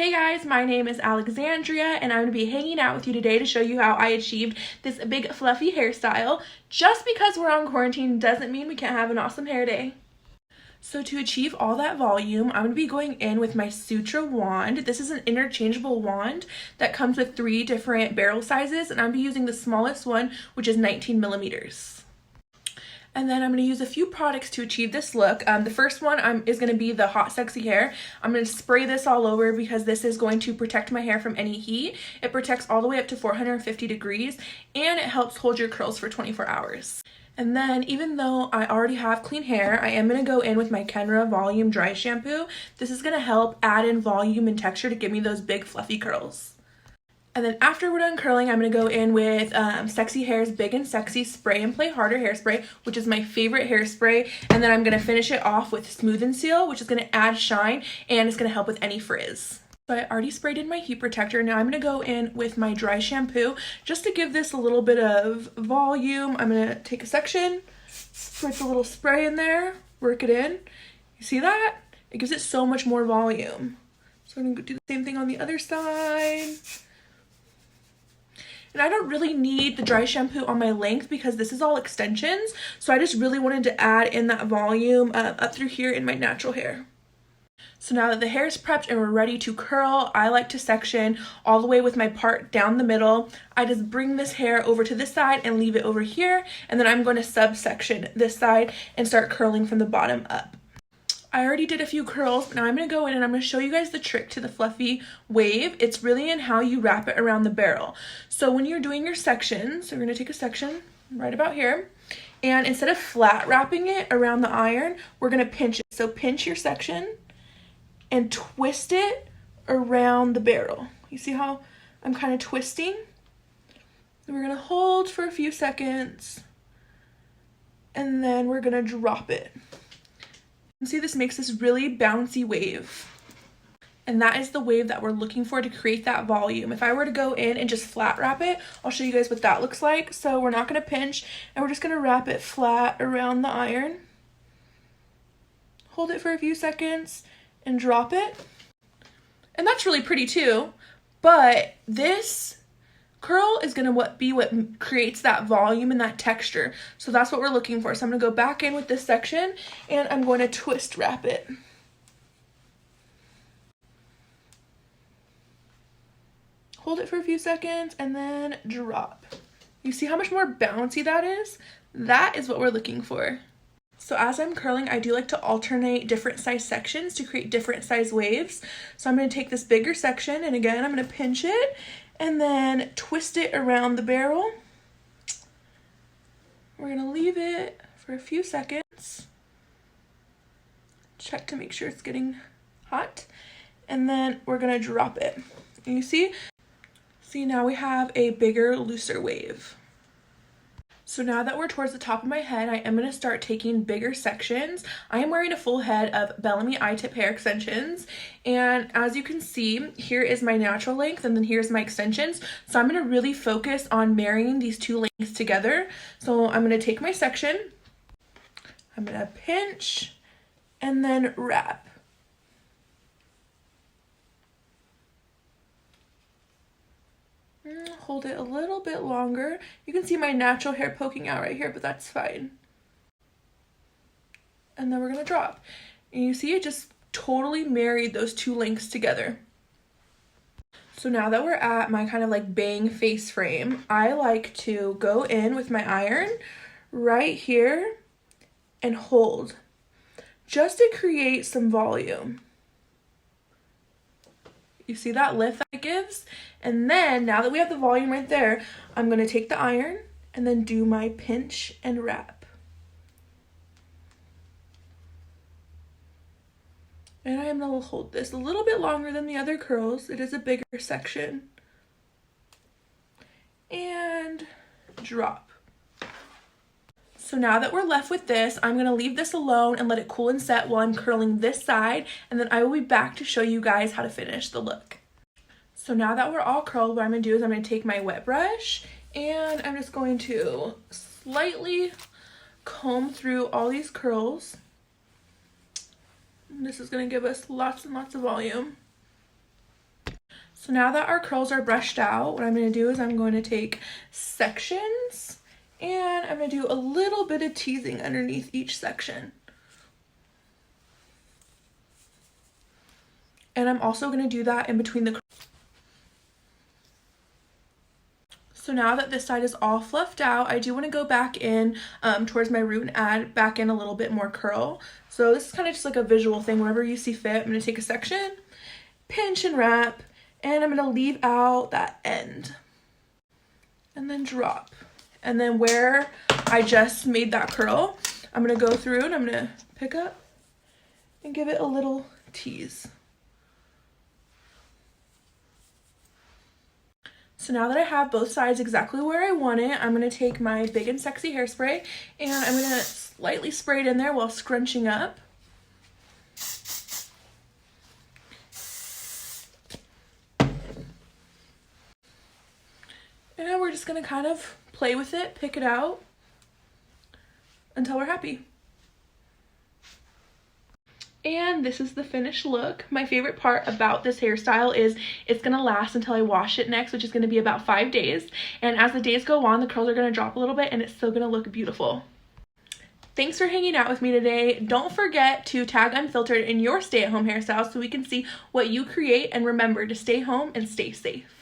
Hey guys, my name is Alexandria and I'm going to be hanging out with you today to show you how I achieved this big fluffy hairstyle. Just because we're on quarantine doesn't mean we can't have an awesome hair day. So to achieve all that volume, I'm going to be going in with my Sutra wand. This is an interchangeable wand that comes with 3 different barrel sizes, and I'm going to be using the smallest one, which is 19 millimeters. And then I'm going to use a few products to achieve this look. The first one is going to be the Hot Sexy Hair. I'm going to spray this all over because this is going to protect my hair from any heat. It protects all the way up to 450 degrees and it helps hold your curls for 24 hours. And then even though I already have clean hair, I am going to go in with my Kenra Volume Dry Shampoo. This is going to help add in volume and texture to give me those big fluffy curls. And then after we're done curling, I'm going to go in with Sexy Hair's Big and Sexy Spray and Play Harder Hairspray, which is my favorite hairspray. And then I'm going to finish it off with Smooth and Seal, which is going to add shine and it's going to help with any frizz. So I already sprayed in my heat protector. Now I'm going to go in with my dry shampoo just to give this a little bit of volume. I'm going to take a section, put a little spray in there, work it in. You see that? It gives it so much more volume. So I'm going to do the same thing on the other side. And I don't really need the dry shampoo on my length because this is all extensions. So I just really wanted to add in that volume up through here in my natural hair. So now that the hair is prepped and we're ready to curl, I like to section all the way with my part down the middle. I just bring this hair over to this side and leave it over here. And then I'm going to subsection this side and start curling from the bottom up. I already did a few curls, but now I'm going to go in and I'm going to show you guys the trick to the fluffy wave. It's really in how you wrap it around the barrel. So when you're doing your sections, so we're going to take a section right about here, and instead of flat wrapping it around the iron, we're going to pinch it. So pinch your section and twist it around the barrel. You see how I'm kind of twisting? And we're going to hold for a few seconds, and then we're going to drop it. See, this makes this really bouncy wave. And that is the wave that we're looking for to create that volume. If I were to go in and just flat wrap it, I'll show you guys what that looks like. So we're not going to pinch, and we're just going to wrap it flat around the iron. Hold it for a few seconds and drop it. And that's really pretty too. But this curl is going to be what creates that volume and that texture. So that's what we're looking for. So I'm going to go back in with this section and I'm going to twist wrap it. Hold it for a few seconds and then drop. You see how much more bouncy that is? That is what we're looking for. So as I'm curling, I do like to alternate different size sections to create different size waves. So I'm going to take this bigger section and again, I'm going to pinch it and then twist it around the barrel. We're going to leave it for a few seconds. Check to make sure it's getting hot. And then we're going to drop it. And you see? See, now we have a bigger, looser wave. So now that we're towards the top of my head, I am going to start taking bigger sections. I am wearing a full head of Bellamy eye-tip hair extensions. And as you can see, here is my natural length and then here's my extensions. So I'm going to really focus on marrying these two lengths together. So I'm going to take my section, I'm going to pinch and then wrap. Hold it a little bit longer. You can see my natural hair poking out right here, but that's fine. And then we're gonna drop. And you see it just totally married those two lengths together. So now that we're at my kind of like bang face frame, I like to go in with my iron right here and hold just to create some volume. You see that lift that it gives? And then now that we have the volume right there, I'm going to take the iron and then do my pinch and wrap. And I am going to hold this a little bit longer than the other curls. It is a bigger section. And drop. So now that we're left with this, I'm going to leave this alone and let it cool and set while I'm curling this side, and then I will be back to show you guys how to finish the look. So now that we're all curled, what I'm going to do is I'm going to take my wet brush and I'm just going to slightly comb through all these curls. This is going to give us lots and lots of volume. So now that our curls are brushed out, what I'm going to do is I'm going to take sections and I'm going to do a little bit of teasing underneath each section. And I'm also going to do that in between the curls. So now that this side is all fluffed out, I do want to go back in towards my root and add back in a little bit more curl. So this is kind of just like a visual thing. Whenever you see fit, I'm going to take a section, pinch and wrap, and I'm going to leave out that end. And then drop. And then where I just made that curl, I'm going to go through and I'm going to pick up and give it a little tease. So now that I have both sides exactly where I want it, I'm going to take my Big and Sexy hairspray and I'm going to slightly spray it in there while scrunching up. And we're just going to kind of play with it, pick it out until we're happy. And this is the finished look. My favorite part about this hairstyle is it's going to last until I wash it next, which is going to be about 5 days. And as the days go on, the curls are going to drop a little bit and it's still going to look beautiful. Thanks for hanging out with me today. Don't forget to tag Unfiltered in your stay-at-home hairstyle so we can see what you create, and remember to stay home and stay safe.